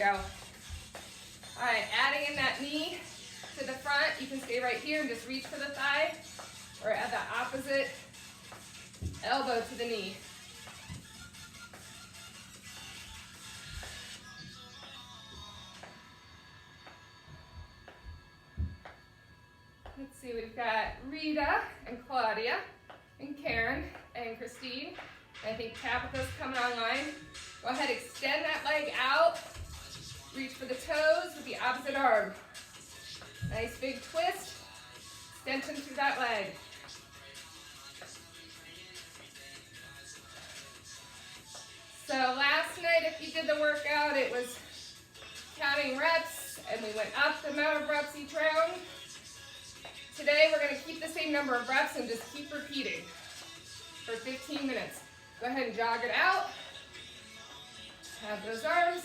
go. All right, adding in that knee to the front. You can stay right here and just reach for the thigh, or add the opposite elbow to the knee. Let's see, we've got Rita and Claudia and Karen and Christine. I think Tabitha's coming online. Go ahead, extend that leg out. Reach for the toes with the opposite arm. Nice big twist. Extension through that leg. So last night, if you did the workout, it was counting reps, and we went up the amount of reps each round. Today, we're going to keep the same number of reps and just keep repeating for 15 minutes. Go ahead and jog it out. Have those arms.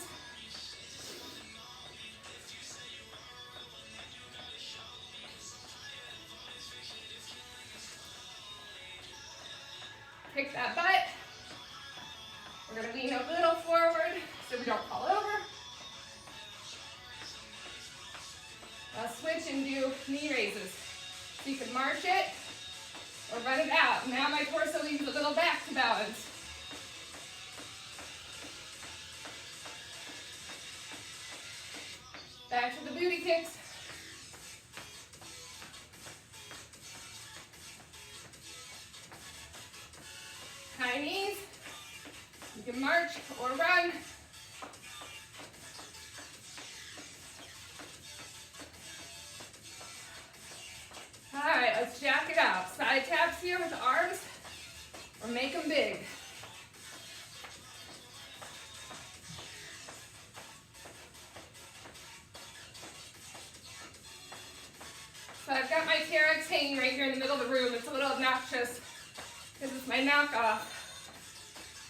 Kick that butt. We're going to lean a little forward so we don't fall over. I'll switch and do knee raises. So you can march it or run it out. Now my torso leans a little back to balance. Back to the booty kicks. High knees. You can march or run. All right, let's jack it out. Side taps here with the arms, or make them big. So I've got my TRX hanging right here in the middle of the room. It's a little obnoxious because it's my knockoff.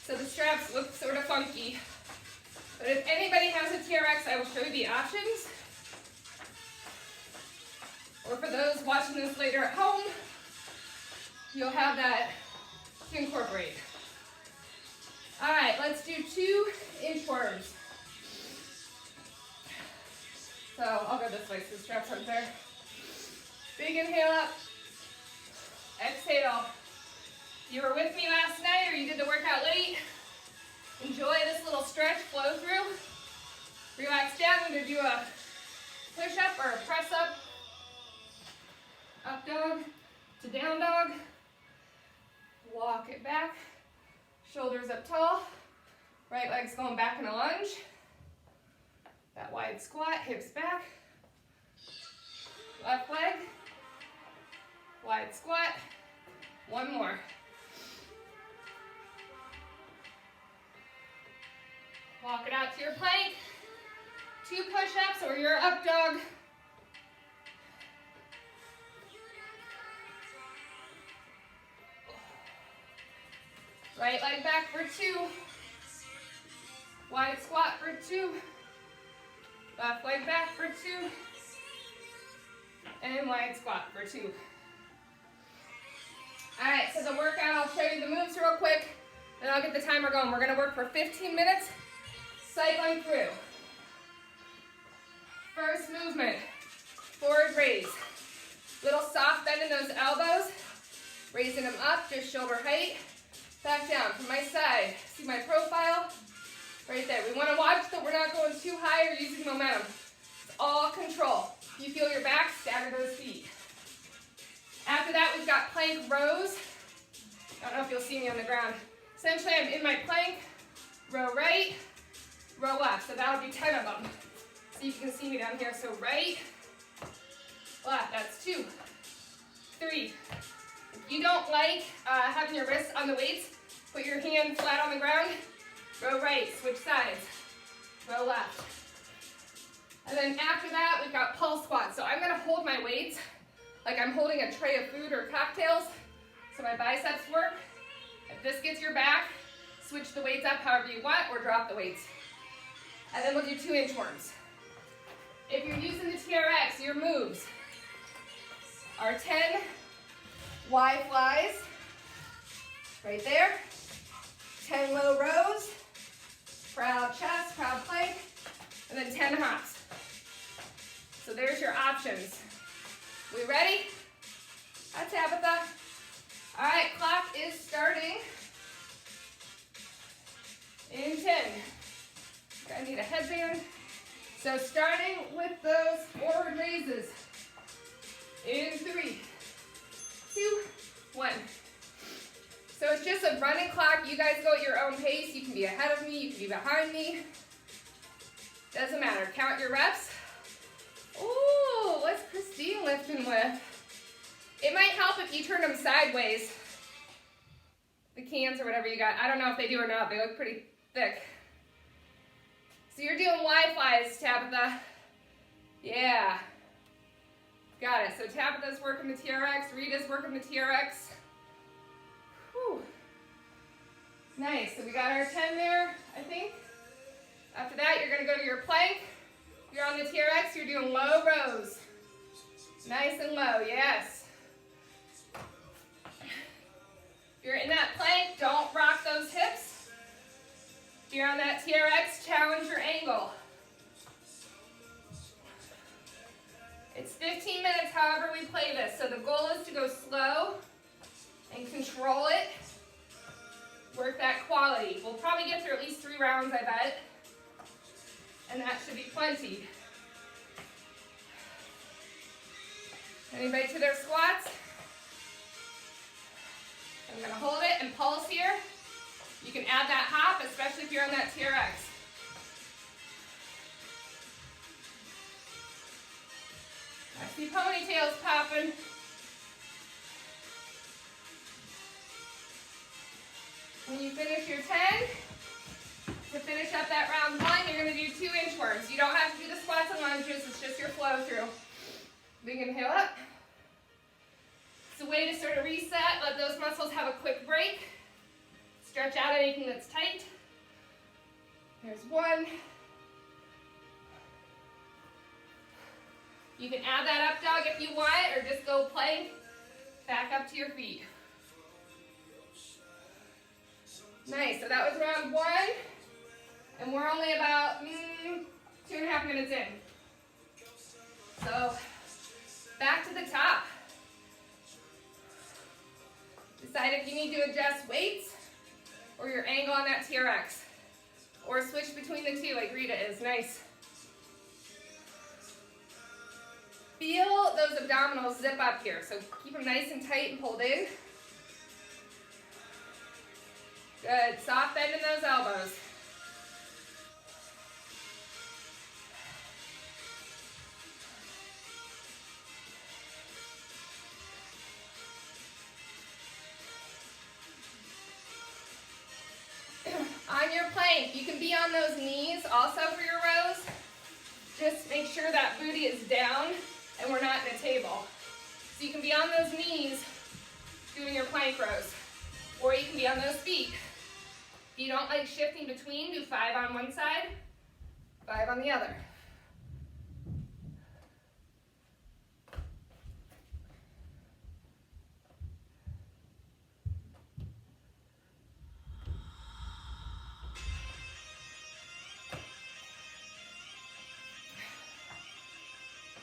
So the straps look sort of funky. But if anybody has a TRX, I will show you the options. Or for those watching this later at home, you'll have that to incorporate. All right, let's do 2 inchworms. So I'll go this way so the straps aren't there. Big inhale up. Exhale. If you were with me last night or you did the workout late, enjoy this little stretch, flow through. Relax down. I'm going to do a push-up or a press-up. Up dog to down dog. Walk it back. Shoulders up tall. Right leg's going back in a lunge. That wide squat, hips back. Left leg. Wide squat. One more. Walk it out to your plank. 2 push-ups or your up dog. Right leg back for 2. Wide squat for 2. Left leg back for 2. And wide squat for 2. All right, so the workout, I'll show you the moves real quick, and I'll get the timer going. We're gonna work for 15 minutes, cycling through. First movement, forward raise. Little soft bend in those elbows, raising them up, just shoulder height. Back down from my side. See my profile? Right there. We want to watch that we're not going too high or using momentum. It's all control. If you feel your back, stagger those feet. After that, we've got plank rows. I don't know if you'll see me on the ground. Essentially, I'm in my plank, row right, row left. So that'll be 10 of them. So you can see me down here. So right, left. That's 2, 3. If you don't like having your wrists on the weights, put your hand flat on the ground. Row right, switch sides. Row left. And then after that, we've got pulse squats. So I'm going to hold my weights like I'm holding a tray of food or cocktails, so my biceps work. If this gets your back, switch the weights up however you want, or drop the weights. And then we'll do 2 inchworms. If you're using the TRX, your moves are 10 Y flies, right there. 10 low rows, proud chest, proud plank, and then 10 hops. So there's your options. We ready? Hi, Tabitha. All right, clock is starting in 10. I need a headband. So starting with those forward raises in 3, 2, 1. So it's just a running clock. You guys go at your own pace. You can be ahead of me, you can be behind me. Doesn't matter. Count your reps. Ooh, what's Christine lifting with? It might help if you turn them sideways. The cans or whatever you got. I don't know if they do or not. They look pretty thick. So you're doing Y-flies, Tabitha. Yeah. Got it. So Tabitha's working the TRX. Rita's working the TRX. Whew. Nice. So we got our 10 there, I think. After that, you're going to go to your plank. If you're on the TRX, you're doing low rows. Nice and low, yes. If you're in that plank, don't rock those hips. If you're on that TRX, challenge your angle. It's 15 minutes, however we play this. So the goal is to go slow and control it. Work that quality. We'll probably get through at least 3 rounds, I bet. And that should be plenty. Anybody to their squats? I'm going to hold it and pulse here. You can add that hop, especially if you're on that TRX. I see ponytails popping. When you finish your 10, to finish up that round 1, you're going to do 2 inchworms. You don't have to do the squats and lunges, it's just your flow through. Big inhale up. It's a way to sort of reset, let those muscles have a quick break. Stretch out anything that's tight. There's 1. You can add that up dog if you want, or just go plank back up to your feet. Nice, so that was round 1, and we're only about 2.5 minutes in. So, back to the top. Decide if you need to adjust weights or your angle on that TRX. Or switch between the 2 like Rita is. Nice. Feel those abdominals zip up here. So keep them nice and tight and pulled in. Good. Soft bend in those elbows. On your plank, you can be on those knees also for your rows. Just make sure that booty is down and we're not in a table. So you can be on those knees doing your plank rows, or you can be on those feet. If you don't like shifting between, do 5 on one side, 5 on the other.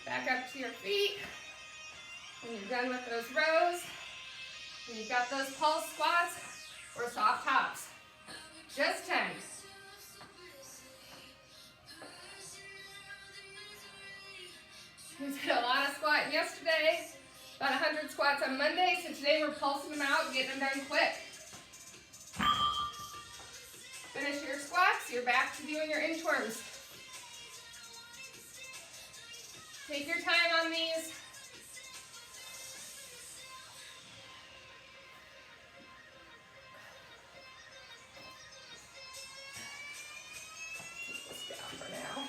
Back up to your feet. When you're done with those rows, and you've got those pulse squats or soft hops. Just 10. We did a lot of squatting yesterday, about 100 squats on Monday, so today we're pulsing them out and getting them done quick. Finish your squats, you're back to doing your inchworms. Take your time on these. Take this down for now.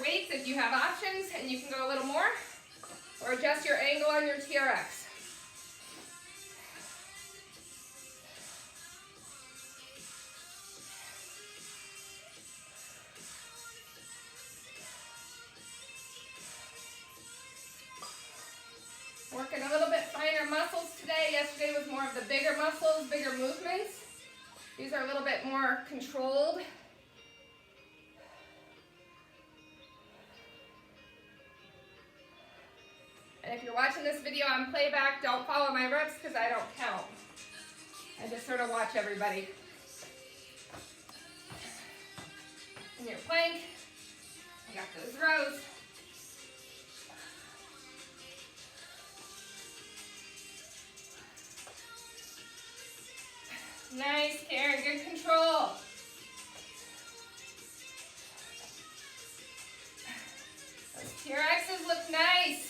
your weights if you have options and you can go a little more, or adjust your angle on your TRX. Working a little bit finer muscles today. Yesterday was more of the bigger muscles, bigger movements. These are a little bit more controlled. And if you're watching this video on playback, don't follow my reps because I don't count. I just sort of watch everybody. In your plank, you got those rows. Nice, Karen, good control. Those TRXs look nice.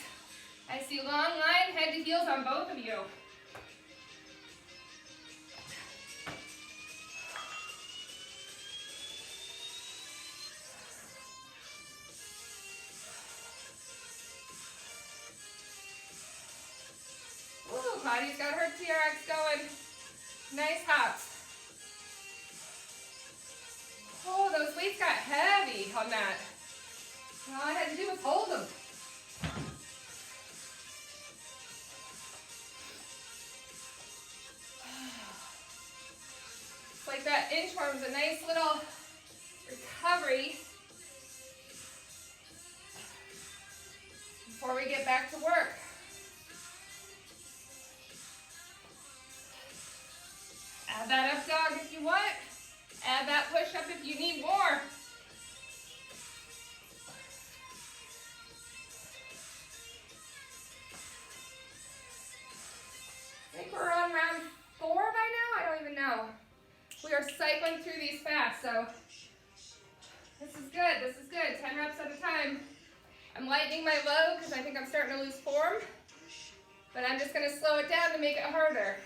I see long line, head to heels on both of you. Ooh, Claudia's got her TRX going. Nice hops. Oh, those weights got heavy on that. And all I had to do was hold them. It's like that inchworm's a nice little recovery before we get back to work. Add that up dog if you want. Add that push up if you need more. I think we're on round 4 by now. I don't even know. We are cycling through these fast, so this is good. This is good. 10 reps at a time. I'm lightening my load because I think I'm starting to lose form, but I'm just going to slow it down to make it harder.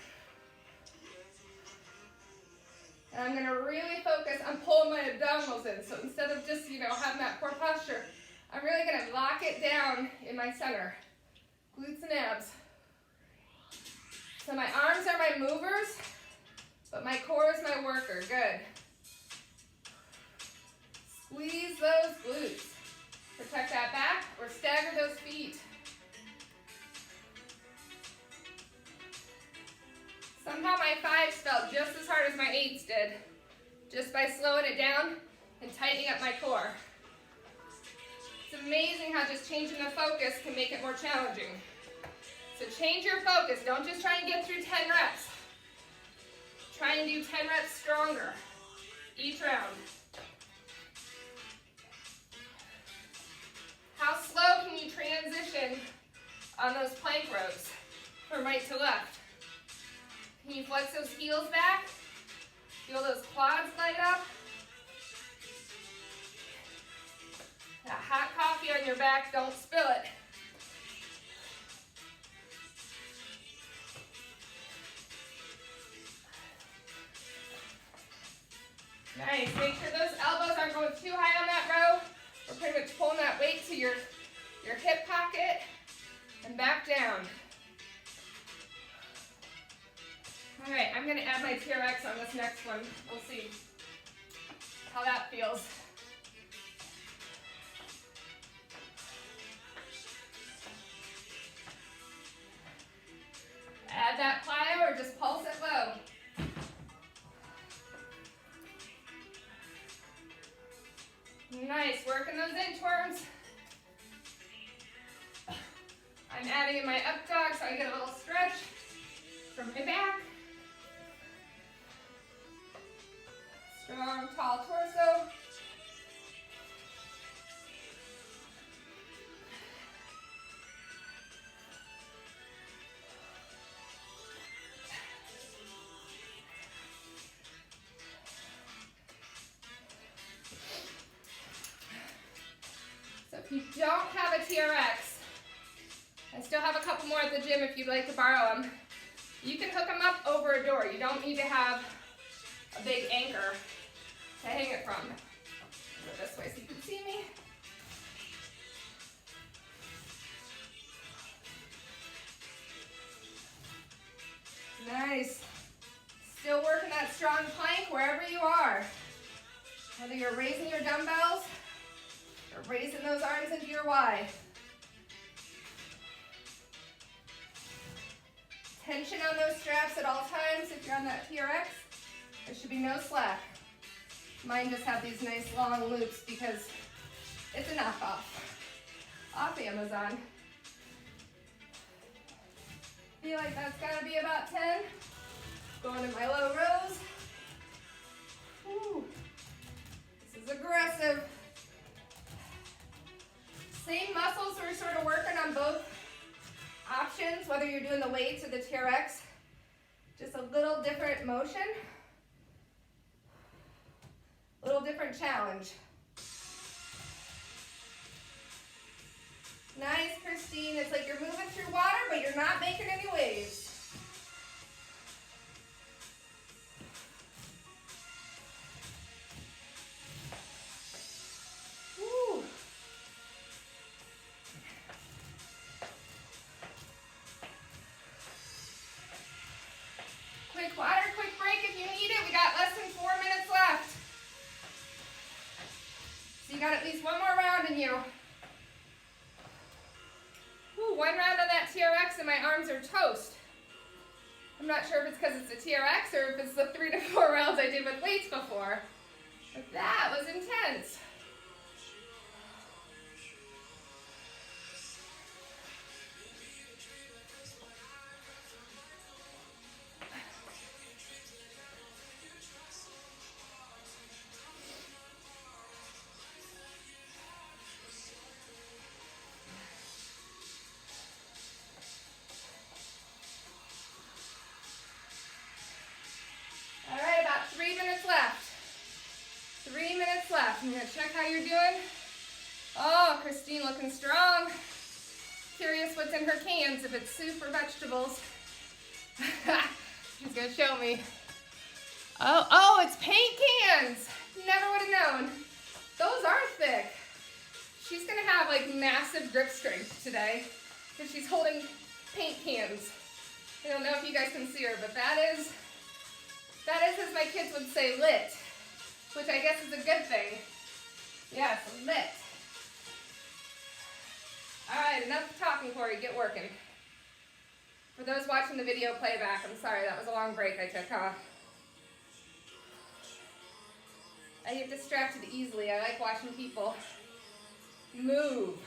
And I'm going to really focus on pulling my abdominals in. So instead of just, having that poor posture, I'm really going to lock it down in my center. Glutes and abs. So my arms are my movers, but my core is my worker. Good. Squeeze those glutes. Protect that back or stagger those feet. Somehow my 5s felt just as hard as my 8s did, just by slowing it down and tightening up my core. It's amazing how just changing the focus can make it more challenging. So change your focus. Don't just try and get through 10 reps. Try and do 10 reps stronger each round. How slow can you transition on those plank rows from right to left? Can you flex those heels back? Feel those quads light up? That hot coffee on your back, don't spill it. Nice, make sure those elbows aren't going too high on that row. We're pretty much pulling that weight to your hip pocket and back down. All right, I'm going to add my TRX on this next one. We'll see how that feels. Add that plyo or just pulse it low. Nice, working those inchworms. I'm adding in my up dog so I get a little stretch from my back. Strong, tall torso. So if you don't have a TRX, I still have a couple more at the gym if you'd like to borrow them. You can hook them up over a door. You don't need to have a big anchor to hang it from. Go this way so you can see me. those arms into your Y. Tension on those straps at all times. If you're on that TRX, there should be no slack. Mine just have these nice long loops because it's a knockoff off Amazon. Feel like that's gotta be about 10. Going to my low rows. Whew. This is aggressive. Same muscles we're sort of working on both options, whether you're doing the weights or the TRX. Just a little different motion. A little different challenge. Nice, Christine. It's like you're moving through water, but you're not making any waves. Woo. Quick water, quick break if you need it. We got less than 4 minutes left. So you got at least one more round in you. Ooh, one round on that TRX and my arms are toast. I'm not sure if it's because it's a TRX or if it's the 3 to 4 rounds I did with weights before. But that was intense. I'm gonna check how you're doing. Oh, Christine looking strong. Curious what's in her cans, if it's soup or vegetables. She's gonna show me. Oh, it's paint cans. Never would have known. Those are thick. She's gonna have like massive grip strength today because she's holding paint cans. I don't know if you guys can see her, but that is, as my kids would say, lit, which I guess is a good thing. Yes, lit. All right, enough talking, Corey. Get working. For those watching the video playback, I'm sorry, that was a long break I took, huh? I get distracted easily. I like watching people move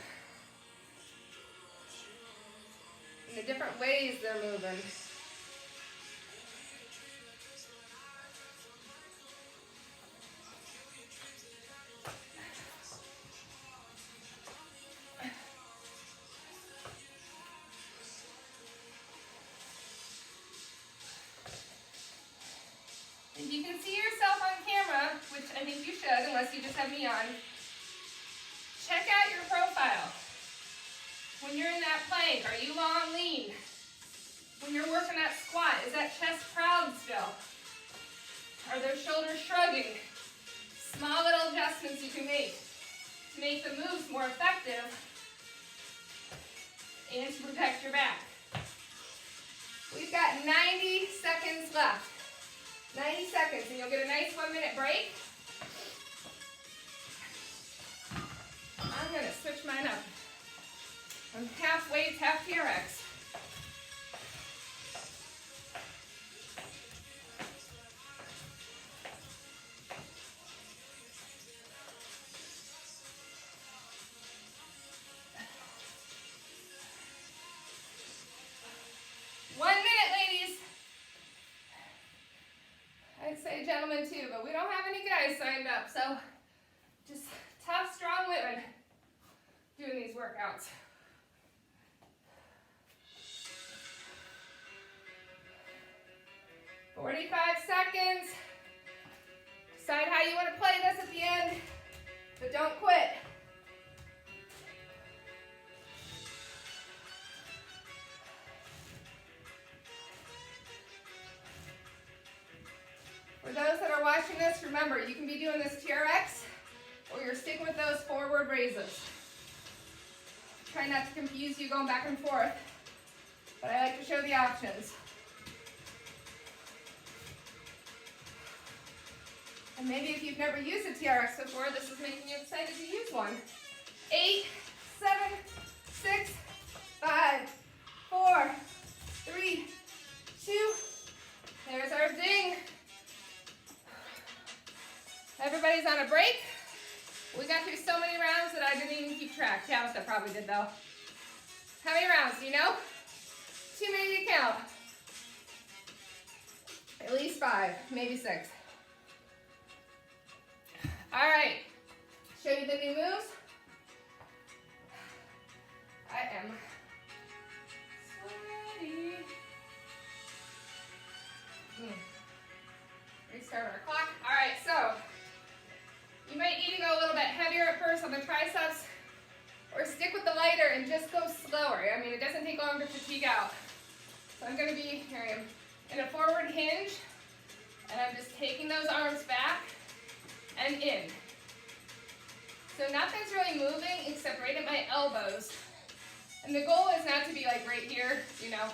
in the different ways they're moving. If you can see yourself on camera, which I think you should, unless you just have me on, check out your profile. When you're in that plank, are you long, lean? When you're working that squat, is that chest proud still? Are those shoulders shrugging? Small little adjustments you can make to make the moves more effective and to protect your back. We've got 90 seconds left. 90 seconds, and you'll get a nice 1-minute break. I'm gonna switch mine up. I'm half weights, half TRX. I'd say gentlemen too, but we don't have any guys signed up, so just tough, strong women doing these workouts. – 45 seconds. Decide how you want to play this at the end, but don't quit. For those that are watching this, remember, you can be doing this TRX or you're sticking with those forward raises. Try not to confuse you going back and forth, but I like to show the options. And maybe if you've never used a TRX before, this is making you excited to use one. 8, 7, 6, 5, 4, 3, 2. There's our ding. Everybody's on a break. We got through so many rounds that I didn't even keep track. Tabitha probably did though. How many rounds, do you know? Too many to count. At least 5, maybe 6. All right, show you the new moves. I am sweaty. Restart our clock. All right, so you might need to go a little bit heavier at first on the triceps, or stick with the lighter and just go slower. I mean, it doesn't take long to fatigue out. So I'm gonna be, here I am, in a forward hinge, and I'm just taking those arms back and in. So nothing's really moving except right at my elbows. And the goal is not to be like right here, you know.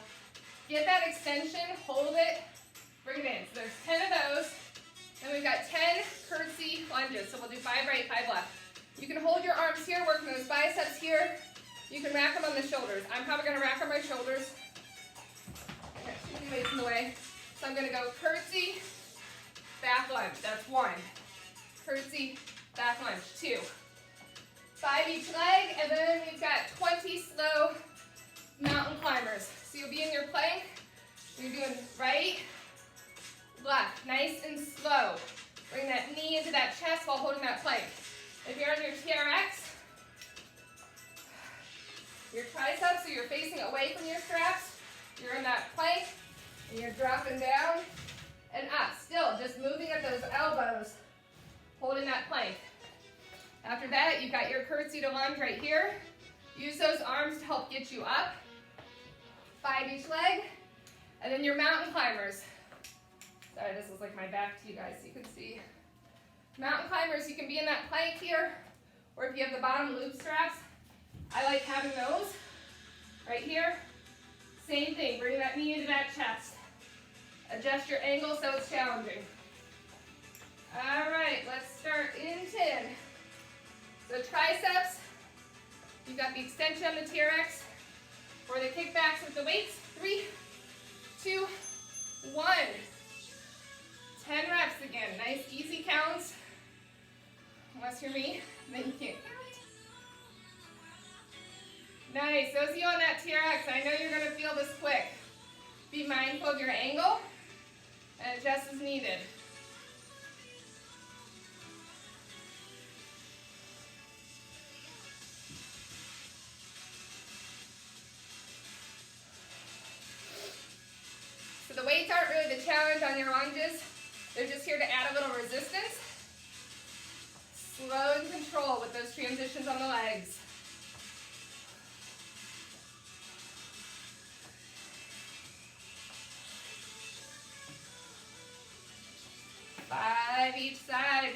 Get that extension, hold it, bring it in. So there's 10 of those. And we've got 10 curtsy lunges. So we'll do 5 right, 5 left. You can hold your arms here, working those biceps here. You can rack them on the shoulders. I'm probably gonna rack on my shoulders. I got too many weights in the way. So I'm gonna go curtsy, back lunge. That's 1. Curtsy, back lunge, 2. 5 each leg, and then we've got 20 slow mountain climbers. So you'll be in your plank. You're doing right, left, nice and slow. Bring that knee into that chest while holding that plank. If you're on your TRX, your triceps, so you're facing away from your straps, you're in that plank, and you're dropping down and up. Still, just moving at those elbows, holding that plank. After that, you've got your curtsy to lunge right here. Use those arms to help get you up. 5 each leg. And then your mountain climbers. Sorry, this looks like my back to you guys so you can see. Mountain climbers, you can be in that plank here, or if you have the bottom loop straps, I like having those right here. Same thing, bring that knee into that chest. Adjust your angle so it's challenging. All right, let's start in 10. So triceps, you've got the extension on the TRX, or the kickbacks with the weights. 3, 2, 1. 10 reps again. Nice, easy counts. Unless you're me, then you can't count. Nice. Those of you on that TRX, I know you're going to feel this quick. Be mindful of your angle and adjust as needed. So the weights aren't really the challenge on your lunges. They're just here to add a little resistance. Slow and control with those transitions on the legs. Five each side.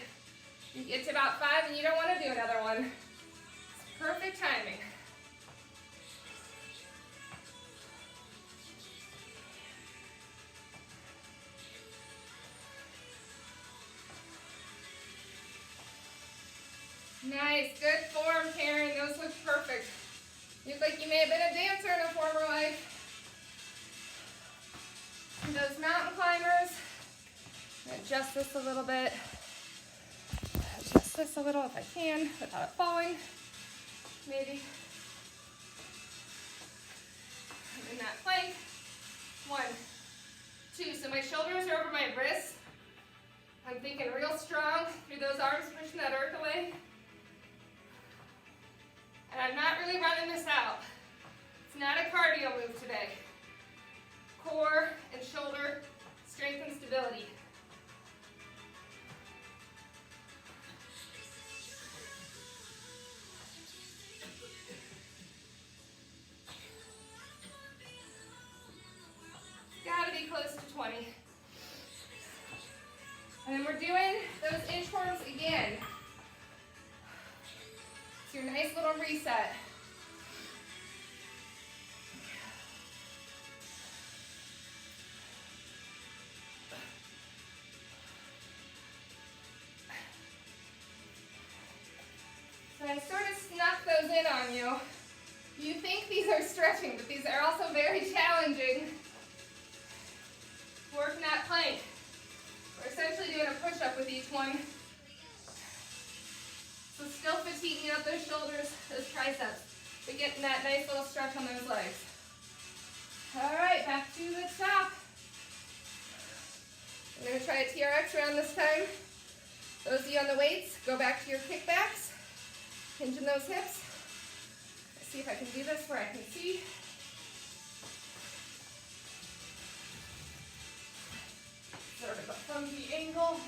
You get to about 5 and you don't want to do another one. It's perfect timing. Nice, good form, Karen. Those look perfect. You look like you may have been a dancer in a former life. And those mountain climbers. Adjust this a little bit. Adjust this a little if I can without it falling. Maybe. In that plank. 1, 2. So my shoulders are over my wrists. I'm thinking real strong through those arms, pushing that earth away. And I'm not really running this out. It's not a cardio move today. Core and shoulder strength and stability. Gotta be close to 20. And then we're doing those inchworms again. It's your nice little reset. So I I sort of snuck those in on you. You think these are stretching, but these are also very challenging. Working that plank. We're essentially doing a push-up with each one. So still fatiguing out those shoulders, those triceps, but getting that nice little stretch on those legs. All right, back to the top. I'm going to try a TRX round this time. Those of you on the weights, go back to your kickbacks, hinging those hips. Let's see if I can do this where I can see. Sort of a funky angle.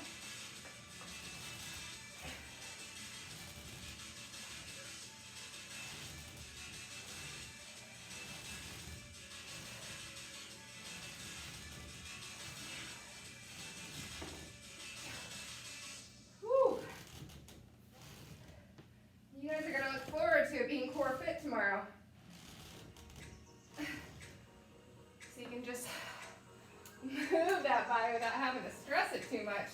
You guys are going to look forward to being core fit tomorrow. So you can just move that body without having to stress it too much.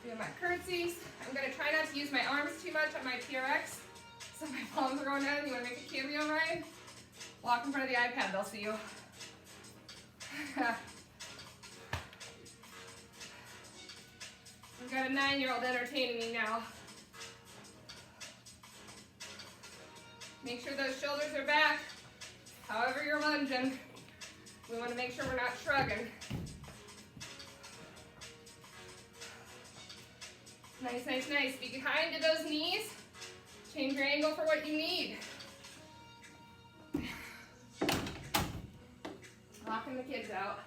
Doing my curtsies. I'm going to try not to use my arms too much on my TRX. So my palms are going down. You want to make a cameo ride? Walk in front of the iPad, they'll see you. I've got a 9-year-old entertaining me now. Make sure those shoulders are back. However you're lunging, we want to make sure we're not shrugging. Nice, nice, nice. Be kind to those knees. Change your angle for what you need. Locking the kids out.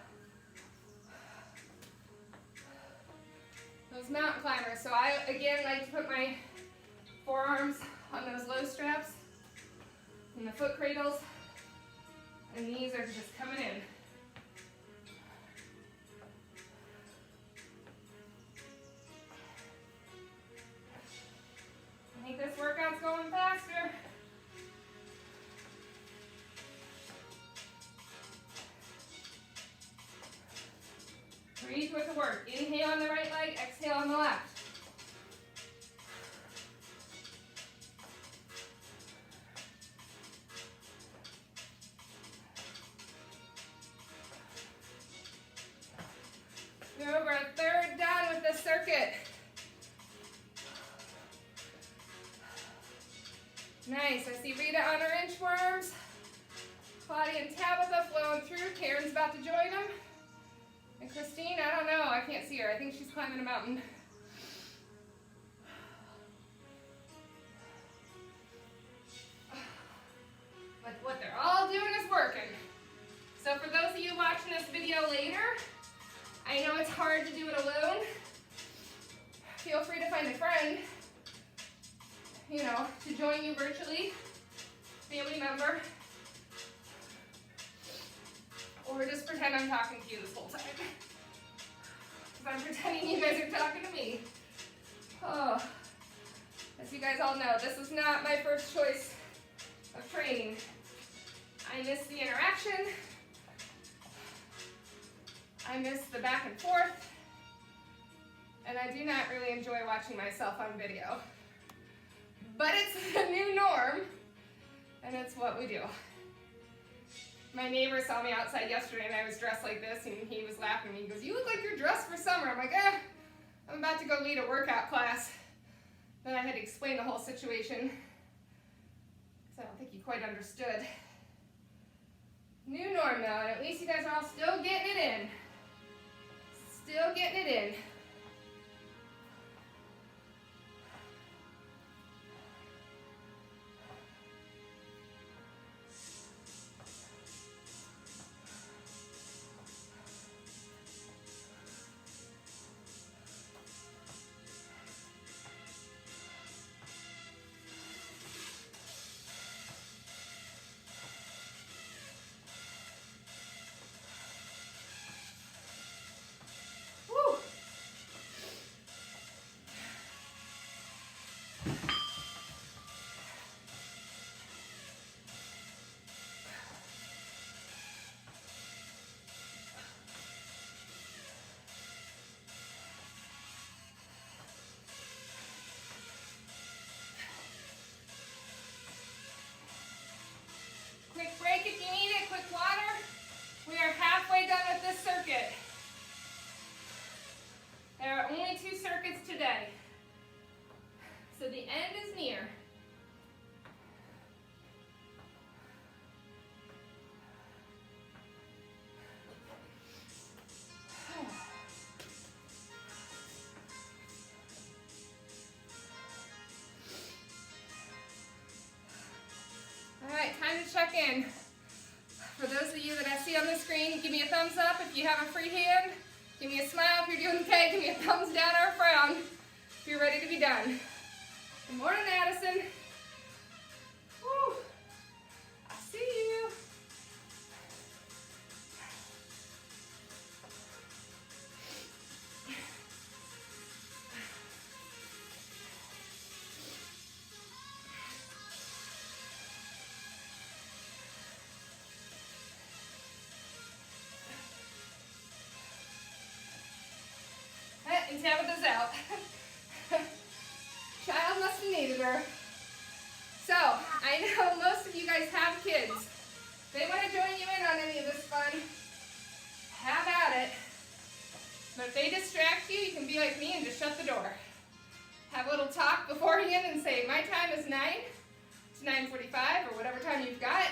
Those mountain climbers. So I, again, like to put my forearms on those low straps and the foot cradles, and these are just coming in. I think this workout's going faster. Breathe with the work. Inhale on the right leg, exhale on the left. We're over a third done with this circuit. Nice. I see Rita on her inchworms. Claudia and Tabitha flowing through. Karen's about to join them. And Christine, I don't know. I can't see her. I think she's climbing a mountain. But what they're all doing is working. So for those of you watching this video later, I know it's hard to do it alone. Feel free to find a friend, you know, to join you virtually, family member, or just pretend I'm talking to you this whole time. Because I'm pretending you guys are talking to me. Oh, as you guys all know, this is not my first choice of training. I miss the interaction. I miss the back and forth. And I do not really enjoy watching myself on video. But it's the new norm, and it's what we do. My neighbor saw me outside yesterday and I was dressed like this, and he was laughing at me. He goes, "You look like you're dressed for summer." I'm like, I'm about to go lead a workout class. Then I had to explain the whole situation, because I don't think he quite understood. New norm though, and at least you guys are all still getting it in. Still getting it in. in. For those of you that I see on the screen, give me a thumbs up if you have a free hand. Give me a smile if you're doing okay. Give me a thumbs down or a frown if you're ready to be done. Good morning, Addison. Woo. I see you. And Tabitha's out. Child must have needed her. So, I know most of you guys have kids. If they want to join you in on any of this fun, have at it. But if they distract you, you can be like me and just shut the door. Have a little talk beforehand and say, my time is 9 to 9:45 or whatever time you've got.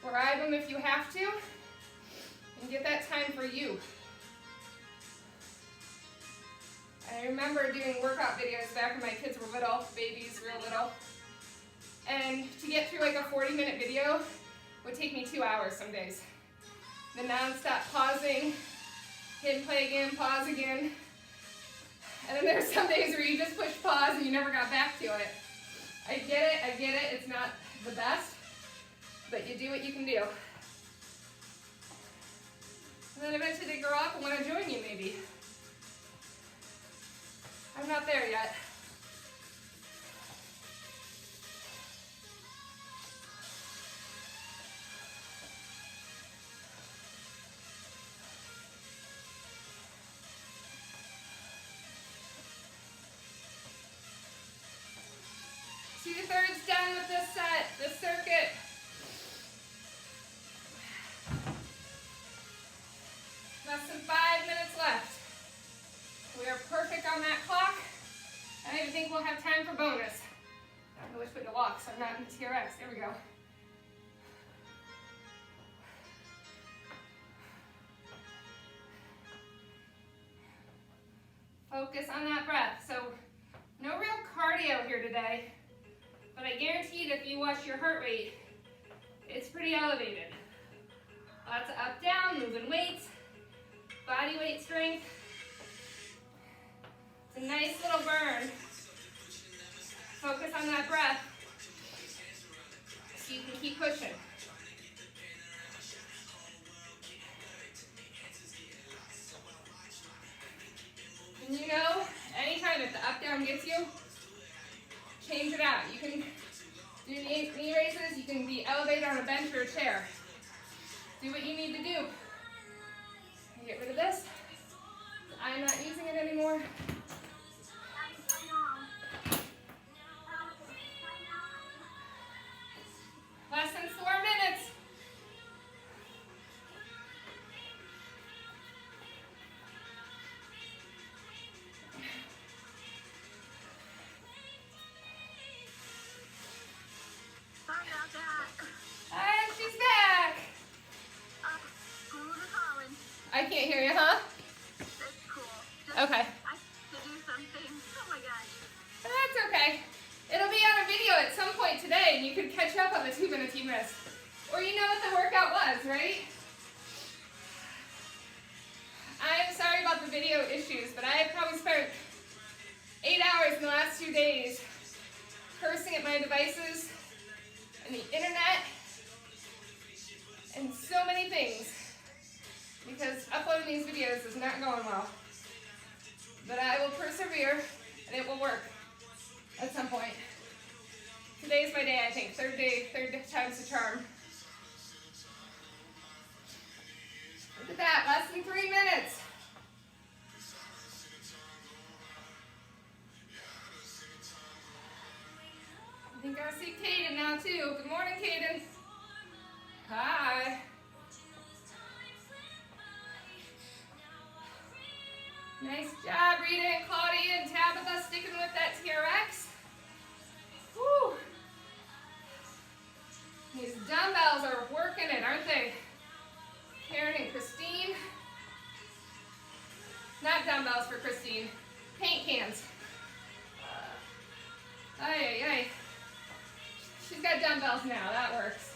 Bribe them if you have to. And get that time for you. I remember doing workout videos back when my kids were little, babies, real little. And to get through like a 40-minute video would take me 2 hours some days. The non-stop pausing, hit and play again, pause again. And then there's some days where you just push pause and you never got back to it. I get it, it's not the best, but you do what you can do. And then eventually they grow up and want to join you maybe. I'm not there yet. Two-thirds done with this set, this circuit. Less than 5 minutes left. We are perfect on that clock. I don't even think we'll have time for bonus. I don't know which way to walk, so I'm not in TRX. There we go. Focus on that breath. So, no real cardio here today, but I guarantee that if you watch your heart rate, it's pretty elevated. Lots of up, down, moving weights, body weight strength. It's a nice little burn. Focus on that breath so you can keep pushing. And you know, anytime if the up down gets you, change it out. You can do knee raises, you can be elevated on a bench or a chair. Do what you need to do. Get rid of this. I'm not using it anymore. Less than 4 minutes. Sorry about that. And she's back. School is calling. I can't hear you, huh? That's cool. Just, Okay. I have to do something. Oh my gosh. That's okay. It'll be on a video at some point today, and you could catch up on the 2 minutes you missed. Or you know what the workout was, right? I'm sorry about the video issues, but I have probably spent 8 hours in the last 2 days cursing at my devices and the internet and so many things because uploading these videos is not going well. But I will persevere and it will work at some point. Today's my day, I think. Third time's the charm. Look at that, less than 3 minutes. I think I see Kaden now too. Good morning, Kaden. Hi. Nice job, Rita and Claudia and Tabitha sticking with that TRX. Woo. These dumbbells are working it, aren't they? Karen and Christine. Not dumbbells for Christine. Paint cans. Ay, ay, ay. She's got dumbbells now, that works.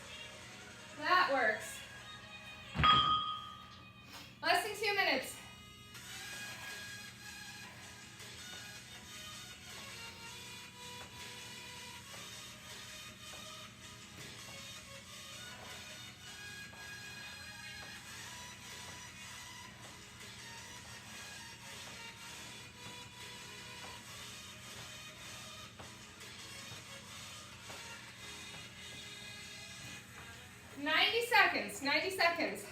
seconds, 90 seconds.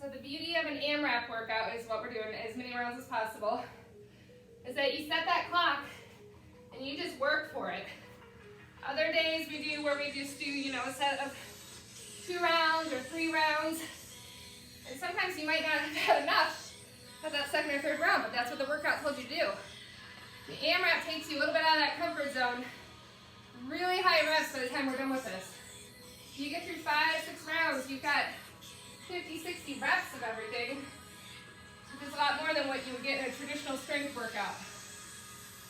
So the beauty of an AMRAP workout is what we're doing, as many rounds as possible, is that you set that clock and you just work for it. Other days we do where we just do, you know, a set of 2 rounds or 3 rounds. And sometimes you might not have had enough at that second or third round, but that's what the workout told you to do. The AMRAP takes you a little bit out of that comfort zone. Really high reps by the time we're done with this. If you get through 5, 6 rounds, you've got 50, 60 reps of everything, which is a lot more than what you would get in a traditional strength workout.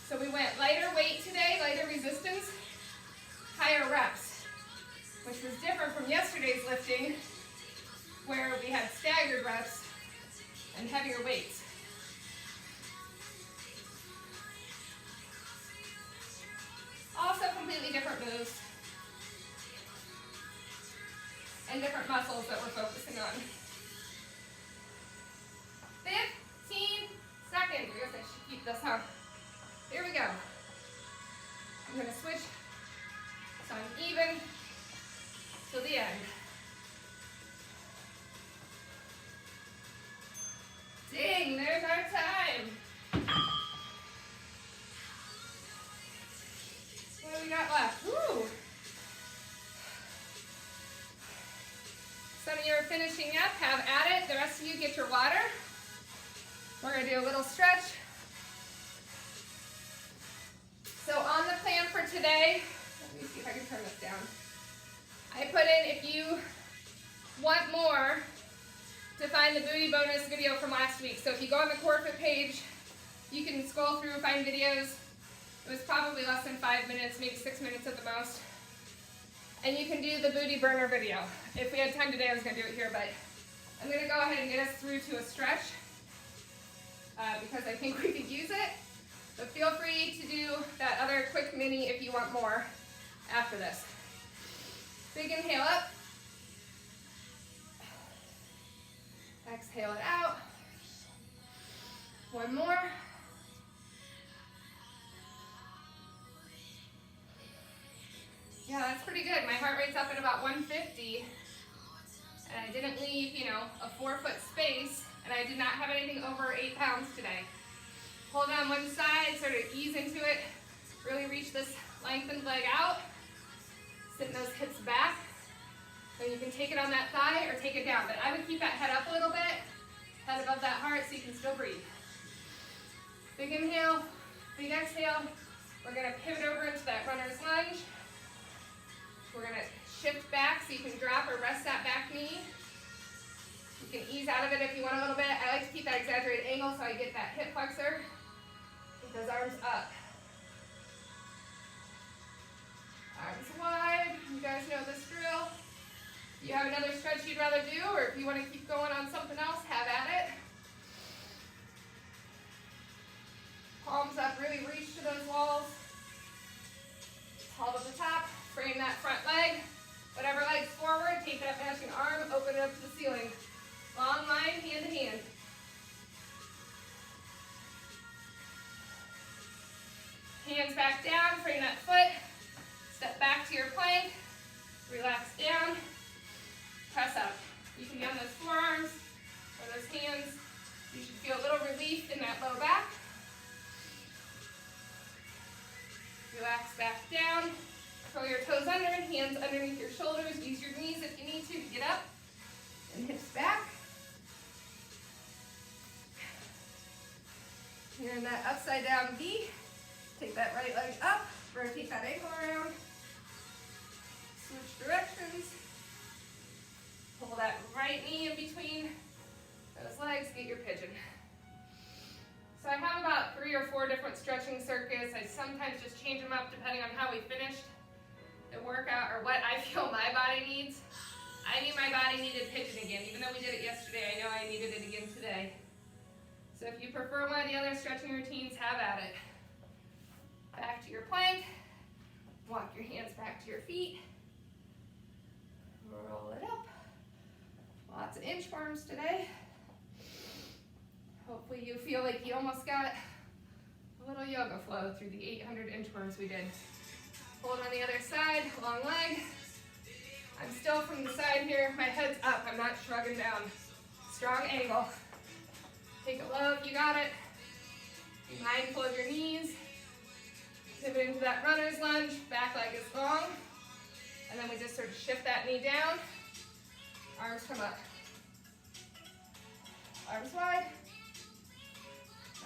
So we went lighter weight today, lighter resistance, higher reps, which was different from yesterday's lifting, where we had staggered reps and heavier weights. Also completely different moves and different muscles that we're focusing on. 15 seconds. I guess I should keep this, huh? Here we go. I'm going to switch so I'm even till the end. Dang, there's our time. What do we got left? Woo! Some of you are finishing up, have at it. The rest of you get your water. We're going to do a little stretch. So on the plan for today, let me see if I can turn this down. I put in, if you want more, to find the booty bonus video from last week. So if you go on the CORELIFT page, you can scroll through and find videos. It was probably less than 5 minutes, maybe 6 minutes at the most. And you can do the booty burner video. If we had time today, I was going to do it here, but I'm going to go ahead and get us through to a stretch because I think we could use it. But feel free to do that other quick mini if you want more after this. Big inhale up. Exhale it out. One more. Yeah, that's pretty good. My heart rate's up at about 150. And I didn't leave, you know, a 4-foot space. And I did not have anything over 8 pounds today. Hold on one side, sort of ease into it. Really reach this lengthened leg out. Sitting those hips back. So you can take it on that thigh or take it down. But I would keep that head up a little bit. Head above that heart so you can still breathe. Big inhale, big exhale. We're going to pivot over into that runner's lunge. We're going to shift back so you can drop or rest that back knee. You can ease out of it if you want a little bit. I like to keep that exaggerated angle so I get that hip flexor. Get those arms up. Arms wide. You guys know this drill. If you have another stretch you'd rather do, or if you want to keep going on something else, have at it. Palms up, really reach to those walls. Hold at the top, frame that front leg. Whatever leg's forward, take that matching arm, open it up to the ceiling. Long line, hand to hand. Hands back down, frame that foot. Step back to your plank. Relax down. Press up. You can be on those forearms or those hands. You should feel a little relief in that low back. Relax back down. Curl your toes under, hands underneath your shoulders. Use your knees if you need to get up. And hips back. You're in that upside down V. Take that right leg up. Rotate that ankle around. Switch directions. Pull that right knee in between those legs. Get your pigeon. So I have about 3 or 4 different stretching circuits. I sometimes just change them up depending on how we finished the workout or what I feel my body needs. I knew my body needed pigeon again. Even though we did it yesterday, I know I needed it again today. So if you prefer one of the other stretching routines, have at it. Back to your plank. Walk your hands back to your feet. Roll it up. Lots of inchworms today. you feel like you almost got a little yoga flow through the 800 inchworms we did. Hold on the other side, long leg. I'm still from the side here, my head's up, I'm not shrugging down. Strong angle. Take it low if you got it. Be mindful of your knees. Pivot into that runner's lunge, back leg is long. And then we just sort of shift that knee down. Arms come up. Arms wide.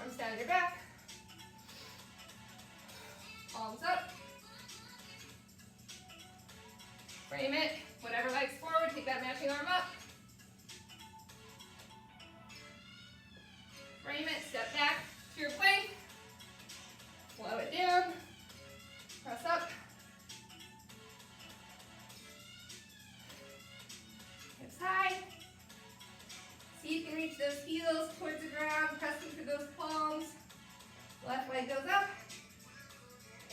Arms down your back. Palms up. Frame it. Whatever leg's forward, take that matching arm up. Frame it, step back to your plank. Slow it down. Press up. Hips high. See if you can reach those heels towards the ground, press into those palms. Left leg goes up.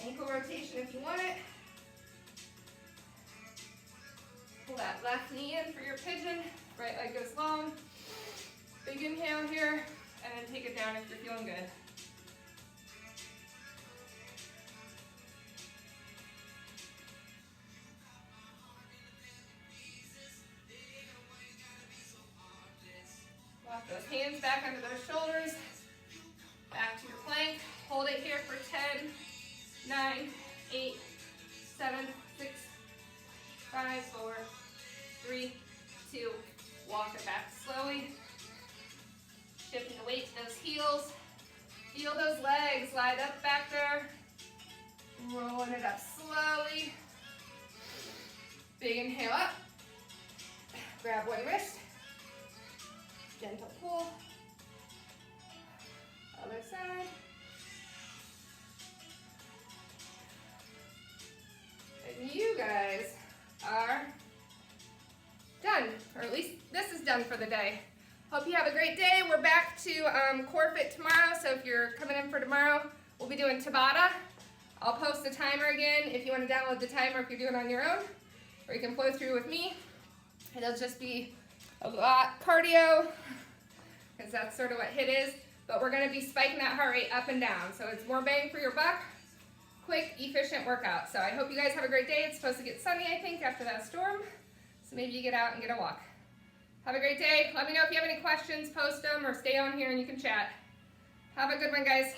Ankle rotation if you want it. Pull that left knee in for your pigeon. Right leg goes long. Big inhale here, and then take it down if you're feeling good. Walk those hands back under those shoulders. Back to your plank. Hold it here for 10, 9, 8, 7, 6, 5, 4, 3, 2. Walk it back slowly. Shifting the weight to those heels. Feel those legs slide up back there. Rolling it up slowly. Big inhale up. Grab one wrist. Gentle pull. Other side. And you guys are done, or at least this is done for the day. Hope you have a great day. We're back to CORELIFT tomorrow, so if you're coming in for tomorrow, we'll be doing Tabata. I'll post the timer again if you want to download the timer if you're doing it on your own, or you can flow through with me. It'll just be a lot cardio, because that's sort of what HIIT is, but we're going to be spiking that heart rate up and down, so it's more bang for your buck. Quick, efficient workout. So I hope you guys have a great day. It's supposed to get sunny, I think, after that storm, so maybe you get out and get a walk. Have a great day. Let me know if you have any questions, post them, or stay on here and you can chat. Have a good one, guys.